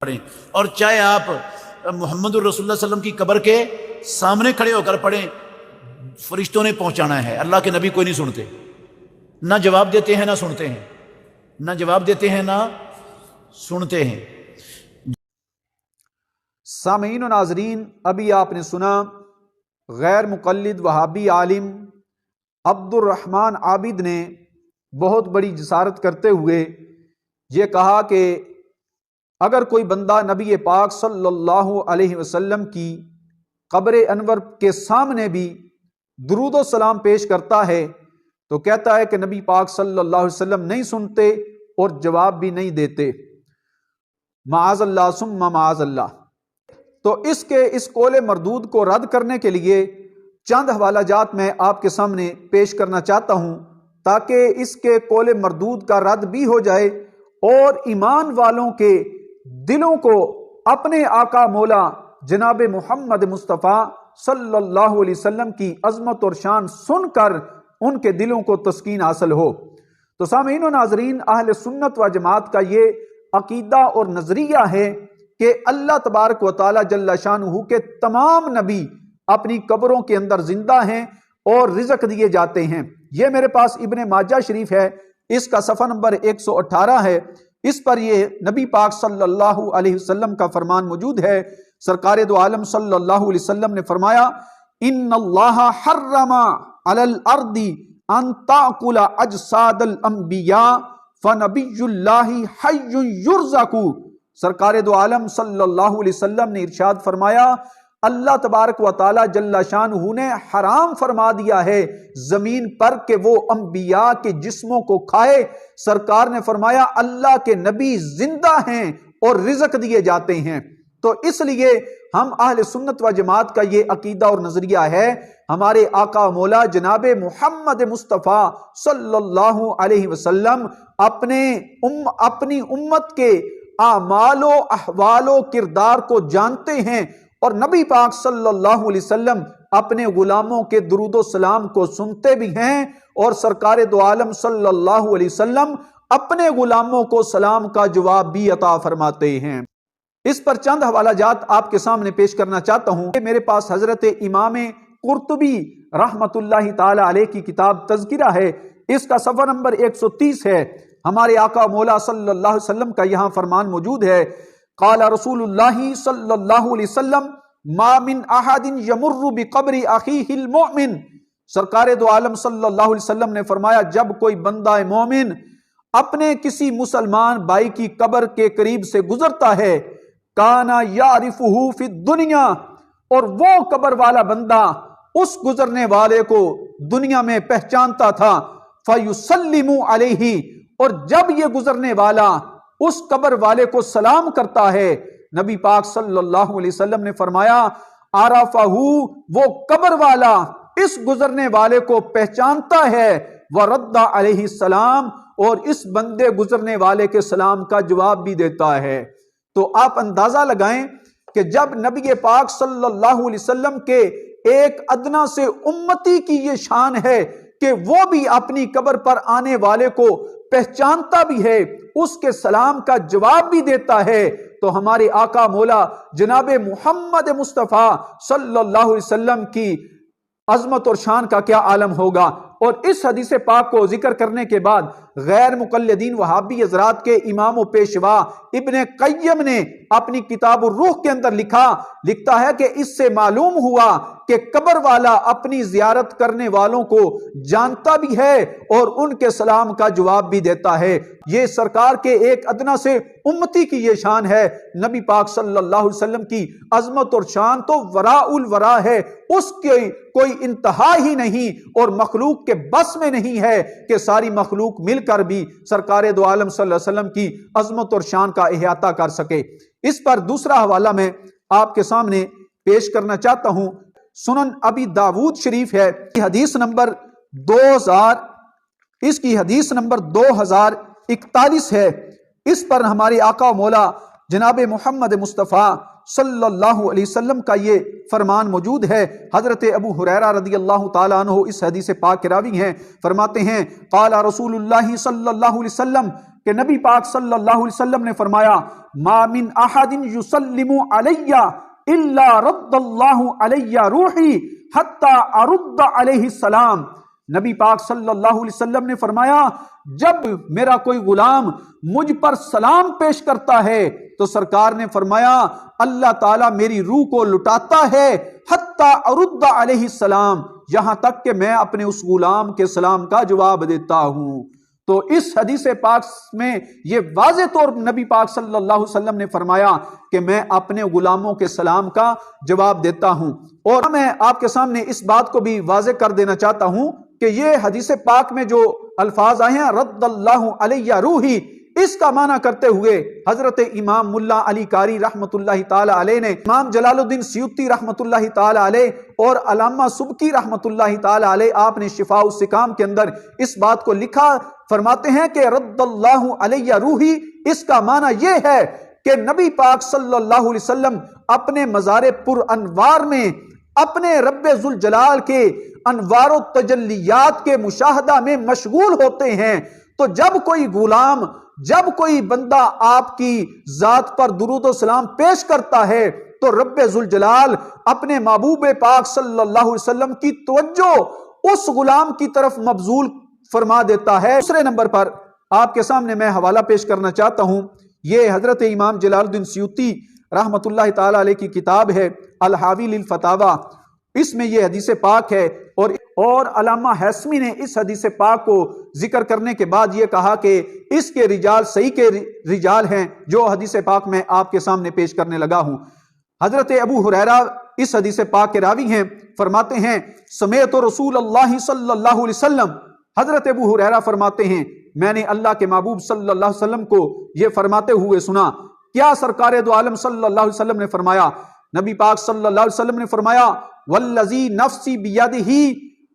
پڑھیں، اور چاہے آپ محمد الرسول اللہ صلی اللہ علیہ وسلم کی قبر کے سامنے کھڑے ہو کر پڑھیں، فرشتوں نے پہنچانا ہے، اللہ کے نبی کوئی نہیں سنتے، نہ جواب دیتے ہیں نہ سنتے ہیں، نہ جواب دیتے ہیں نہ سنتے ہیں۔ سامعین و ناظرین، ابھی آپ نے سنا غیر مقلد وہابی عالم عبد الرحمن عابد نے بہت بڑی جسارت کرتے ہوئے یہ کہا کہ اگر کوئی بندہ نبی پاک صلی اللہ علیہ وسلم کی قبر انور کے سامنے بھی درود و سلام پیش کرتا ہے تو کہتا ہے کہ نبی پاک صلی اللہ علیہ وسلم نہیں سنتے اور جواب بھی نہیں دیتے، معاذ اللہ ثم معاذ اللہ۔ تو اس قول مردود کو رد کرنے کے لیے چند حوالہ جات میں آپ کے سامنے پیش کرنا چاہتا ہوں تاکہ اس کے قول مردود کا رد بھی ہو جائے اور ایمان والوں کے دلوں کو اپنے آقا مولا جناب محمد مصطفیٰ صلی اللہ علیہ وسلم کی عظمت اور شان سن کر ان کے دلوں کو تسکین حاصل ہو۔ تو سامعین و ناظرین، اہل سنت و جماعت کا یہ عقیدہ اور نظریہ ہے کہ اللہ تبارک و تعالی جل شانہ کے تمام نبی اپنی قبروں کے اندر زندہ ہیں اور رزق دیے جاتے ہیں۔ یہ میرے پاس ابن ماجہ شریف ہے، اس کا صفحہ نمبر 118 ہے، اس پر یہ نبی پاک صلی اللہ علیہ وسلم کا فرمان موجود ہے۔ سرکار دو عالم صلی اللہ علیہ وسلم نے فرمایا، ان اللہ حرم علی الارض ان تاکل اجساد الانبیاء فنبی اللہ حی یرزق۔ سرکار دو عالم صلی اللہ علیہ وسلم نے ارشاد فرمایا، اللہ تبارک و تعالی جل شانہ نے حرام فرما دیا ہے زمین پر کہ وہ انبیاء کے جسموں کو کھائے۔ سرکار نے فرمایا اللہ کے نبی زندہ ہیں اور رزق دیے جاتے ہیں۔ تو اس لیے ہم اہل سنت و جماعت کا یہ عقیدہ اور نظریہ ہے، ہمارے آقا مولا جناب محمد مصطفیٰ صلی اللہ علیہ وسلم اپنی امت کے اعمال و احوال و کردار کو جانتے ہیں، اور نبی پاک صلی اللہ علیہ وسلم اپنے غلاموں کے درود و سلام کو سنتے بھی ہیں، اور سرکار دو عالم صلی اللہ علیہ وسلم اپنے غلاموں کو سلام کا جواب بھی عطا فرماتے ہیں۔ اس پر چند حوالہ جات آپ کے سامنے پیش کرنا چاہتا ہوں۔ میرے پاس حضرت امام قرطبی رحمت اللہ تعالی علیہ کی کتاب تذکرہ ہے، اس کا صفحہ نمبر 130 ہے۔ ہمارے آقا مولا صلی اللہ علیہ وسلم کا یہاں فرمان موجود ہے، قال رسول اللہ صلی اللہ علیہ وسلم ما من احد یمر بقبر اخیہ المؤمن۔ سرکار دو عالم صلی اللہ علیہ وسلم نے فرمایا، جب کوئی بندہ مومن اپنے کسی مسلمان بھائی کی قبر کے قریب سے گزرتا ہے، کانا یعرفہ فی الدنیا، اور وہ قبر والا بندہ اس گزرنے والے کو دنیا میں پہچانتا تھا، فیسلم علیہ، اور جب یہ گزرنے والا اس قبر والے کو سلام کرتا ہے، نبی پاک صلی اللہ علیہ وسلم نے فرمایا، عرفہ، وہ قبر والا اس گزرنے والے کو پہچانتا ہے، ورد علیہ السلام، اور اس بندے گزرنے والے کے سلام کا جواب بھی دیتا ہے۔ تو آپ اندازہ لگائیں کہ جب نبی پاک صلی اللہ علیہ وسلم کے ایک ادنا سے امتی کی یہ شان ہے کہ وہ بھی اپنی قبر پر آنے والے کو پہچانتا بھی ہے، اس کے سلام کا جواب بھی دیتا ہے، تو ہمارے آقا مولا جناب محمد مصطفیٰ صلی اللہ علیہ وسلم کی عظمت اور شان کا کیا عالم ہوگا۔ اور اس حدیث پاک کو ذکر کرنے کے بعد غیر مقلدین وہابی حضرات کے امام و پیشوا ابن قیم نے اپنی کتاب الروح کے اندر لکھتا ہے کہ اس سے معلوم ہوا کہ قبر والا اپنی زیارت کرنے والوں کو جانتا بھی ہے اور ان کے سلام کا جواب بھی دیتا ہے۔ یہ سرکار کے ایک ادنا سے امتی کی یہ شان ہے۔ نبی پاک صلی اللہ علیہ وسلم کی عظمت اور شان تو وراء الورا ہے، اس کی کوئی انتہا ہی نہیں، اور مخلوق کے بس میں نہیں ہے کہ ساری مخلوق مل کر بھی سرکار دو عالم صلی اللہ علیہ وسلم کی عظمت اور شان کا احاطہ کر سکے۔ اس پر دوسرا حوالہ میں آپ کے سامنے پیش کرنا چاہتا ہوں، سنن ابی داود شریف ہے، حدیث نمبر 2041 ہے۔ اس پر ہمارے آقا مولا جناب محمد مصطفیٰ صلی اللہ علیہ وسلم کا یہ فرمان موجود ہے۔ حضرت ابو ہریرہ رضی اللہ تعالیٰ عنہ اس حدیث پاک کے راوی ہیں، فرماتے ہیں، قال رسول اللہ صلی اللہ علیہ وسلم، کہ نبی پاک صلی اللہ علیہ وسلم نے فرمایا ما من احد یسلم علی الا رد اللہ علی روحی حتی ارد علیہ السلام۔ نبی پاک صلی اللہ علیہ وسلم نے فرمایا جب میرا کوئی غلام مجھ پر سلام پیش کرتا ہے تو سرکار نے فرمایا اللہ تعالیٰ میری روح کو لٹاتا ہے حتی ارد علیہ السلام، یہاں تک کہ میں اپنے اس غلام کے سلام کا جواب دیتا ہوں۔ تو اس حدیث پاک میں یہ واضح طور نبی پاک صلی اللہ علیہ وسلم نے فرمایا کہ میں اپنے غلاموں کے سلام کا جواب دیتا ہوں۔ اور میں آپ کے سامنے اس بات کو بھی واضح کر دینا چاہتا ہوں کہ یہ حدیث پاک میں جو الفاظ آئے ہیں رد اللہ علیہ روحی، اس کا معنی کرتے ہوئے حضرت امام ملا علی قاری رحمت اللہ تعالی علیہ نے، امام جلال الدین سیوطی رحمت اللہ تعالی علیہ اور علامہ سبکی رحمت اللہ تعالی علیہ، آپ نے شفاء السقام کے اندر اس بات کو لکھا، فرماتے ہیں کہ رد اللہ علیہ روحی، اس کا معنی یہ ہے کہ نبی پاک صلی اللہ علیہ وسلم اپنے مزار پر انوار میں اپنے رب ذوالجلال کے انوار و تجلیات کے مشاہدہ میں مشغول ہوتے ہیں۔ تو جب کوئی غلام، جب کوئی بندہ آپ کی ذات پر درود و سلام پیش کرتا ہے تو رب ذوالجلال اپنے محبوب پاک صلی اللہ علیہ وسلم کی توجہ اس غلام کی طرف مبذول فرما دیتا ہے۔ دوسرے نمبر پر آپ کے سامنے میں حوالہ پیش کرنا چاہتا ہوں، یہ حضرت امام جلال الدین سیوطی رحمت اللہ تعالی علیہ کی کتاب ہے الحاوی للفتاوی، اس میں یہ حدیث پاک ہے، اور علامہ حسمی نے اس حدیث پاک کو ذکر کرنے کے بعد یہ کہا کہ اس کے رجال صحیح کے رجال ہیں جو حدیث پاک میں آپ کے سامنے پیش کرنے لگا ہوں۔ حضرت ابو ہریرہ اس حدیث پاک کے راوی ہیں، فرماتے ہیں سمعت رسول اللہ صلی اللہ علیہ وسلم، حضرت ابو ہریرہ فرماتے ہیں میں نے اللہ کے محبوب صلی اللہ علیہ وسلم کو یہ فرماتے ہوئے سنا۔ کیا سرکار دو عالم صلی اللہ علیہ وسلم نے فرمایا؟ نبی پاک صلی اللہ علیہ وسلم نے فرمایا والذی نفسی بیدہ،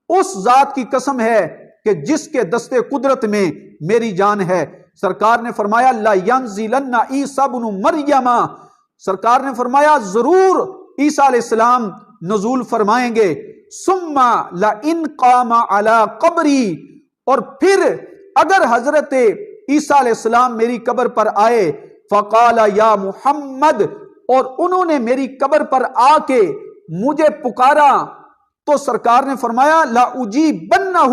اس ذات کی قسم ہے کہ جس کے دستے قدرت میں میری جان ہے۔ سرکار نے فرمایا لا ینزلن عیسی بن مریم، سرکار نے فرمایا ضرور عیسیٰ علیہ السلام نزول فرمائیں گے۔ ثم لئن قام علی قبری، اور پھر اگر حضرت عیسیٰ علیہ السلام میری قبر پر آئے، فقال یا محمد، اور انہوں نے میری قبر پر آ کے مجھے پکارا، تو سرکار نے فرمایا لا اجیبنہ،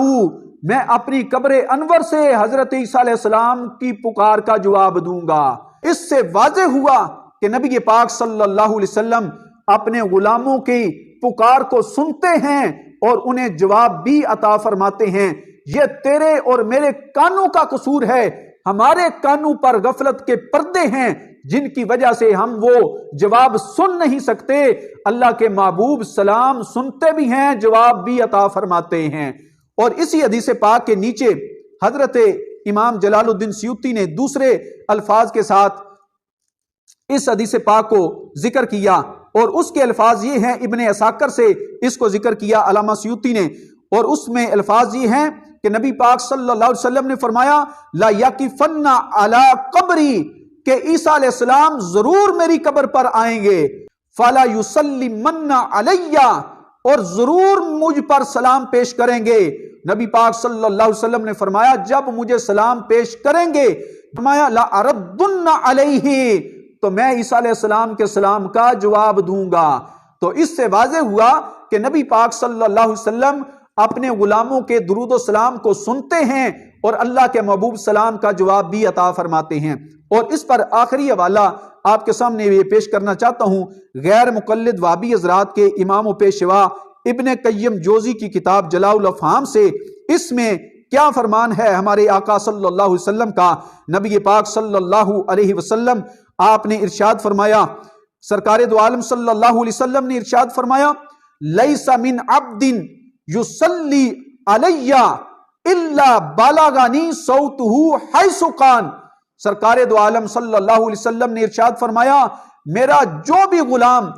میں اپنی قبر انور سے حضرت عیسیٰ علیہ السلام کی پکار کا جواب دوں گا۔ اس سے واضح ہوا کہ نبی پاک صلی اللہ علیہ وسلم اپنے غلاموں کی پکار کو سنتے ہیں اور انہیں جواب بھی عطا فرماتے ہیں۔ یہ تیرے اور میرے کانوں کا قصور ہے، ہمارے کانوں پر غفلت کے پردے ہیں جن کی وجہ سے ہم وہ جواب سن نہیں سکتے۔ اللہ کے محبوب سلام سنتے بھی ہیں، جواب بھی عطا فرماتے ہیں۔ اور اسی حدیث پاک کے نیچے حضرت امام جلال الدین سیوطی نے دوسرے الفاظ کے ساتھ اس حدیث پاک کو ذکر کیا، اور اس کے الفاظ یہ ہیں، ابن عساکر سے اس کو ذکر کیا علامہ سیوطی نے، اور اس میں الفاظ یہ ہیں کہ نبی پاک صلی اللہ علیہ وسلم نے فرمایا لا یقفن علی قبری، کہ عیسیٰ علیہ السلام ضرور میری قبر پر آئیں گے، فلا یسلمن علی، اور ضرور مجھ پر سلام پیش کریں گے۔ نبی پاک صلی اللہ علیہ وسلم نے فرمایا جب مجھے سلام پیش کریں گے، فرمایا لا اردن علیہ، تو میں عیسیٰ علیہ السلام کے سلام کا جواب دوں گا۔ تو اس سے واضح ہوا کہ نبی پاک صلی اللہ علیہ وسلم اپنے غلاموں کے درود و سلام کو سنتے ہیں اور اللہ کے محبوب سلام کا جواب بھی عطا فرماتے ہیں۔ اور اس پر آخری حوالہ آپ کے سامنے یہ پیش کرنا چاہتا ہوں، غیر مقلد وہابی حضرات کے امام و پیشوا ابن قیم جوزی کی کتاب جلاء الافہام سے، اس میں کیا فرمان ہے ہمارے آقا صلی اللہ علیہ وسلم کا۔ نبی پاک صلی اللہ علیہ وسلم آپ نے ارشاد فرمایا، سرکار دو عالم صلی اللہ علیہ وسلم نے ارشاد فرمایا لیس من عبد یصلی علی الا بلغنی صوتہ حیث کان، سرکار دو عالم صلی اللہ علیہ وسلم نے ارشاد فرمایا میرا جو بھی غلام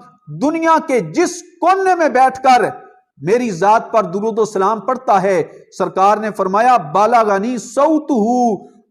دنیا کے جس کونے میں بیٹھ کر میری ذات پر درود و سلام پڑھتا ہے، سرکار نے فرمایا بالغنی صوتہ،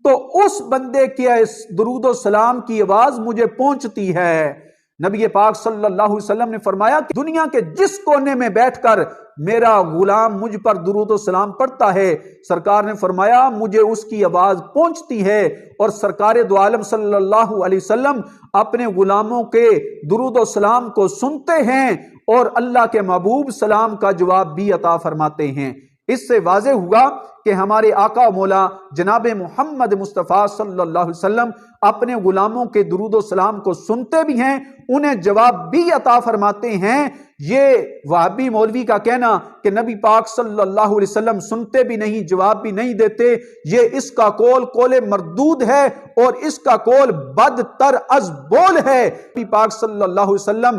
تو اس بندے کے درود و سلام کی آواز مجھے پہنچتی ہے۔ نبی پاک صلی اللہ علیہ وسلم نے فرمایا کہ دنیا کے جس کونے میں بیٹھ کر میرا غلام مجھ پر درود و سلام پڑھتا ہے، سرکار نے فرمایا مجھے اس کی آواز پہنچتی ہے، اور سرکار دو عالم صلی اللہ علیہ وسلم اپنے غلاموں کے درود و سلام کو سنتے ہیں اور اللہ کے محبوب سلام کا جواب بھی عطا فرماتے ہیں۔ اس سے واضح ہوا کہ ہمارے آقا و مولا جناب محمد مصطفیٰ صلی اللہ علیہ وسلم اپنے غلاموں کے درود و سلام کو سنتے بھی ہیں، انہیں جواب بھی عطا فرماتے ہیں۔ یہ وہابی مولوی کا کہنا کہ نبی پاک صلی اللہ علیہ وسلم سنتے بھی نہیں، جواب بھی نہیں دیتے، یہ اس کا قول مردود ہے اور اس کا قول بدتر از بول ہے۔ نبی پاک صلی اللہ علیہ وسلم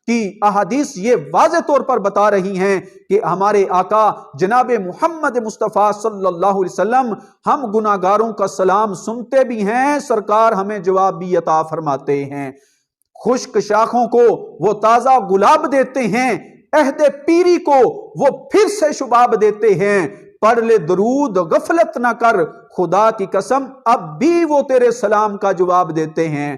کی احادیث یہ واضح طور پر بتا رہی ہیں کہ ہمارے آقا جناب محمد مصطفیٰ صلی اللہ علیہ وسلم ہم گناہگاروں کا سلام سنتے بھی ہیں، سرکار ہمیں جواب بھی عطا فرماتے ہیں۔ خشک شاخوں کو وہ تازہ گلاب دیتے ہیں، عہد پیری کو وہ پھر سے شباب دیتے ہیں۔ پڑھ لے درود غفلت نہ کر، خدا کی قسم اب بھی وہ تیرے سلام کا جواب دیتے ہیں۔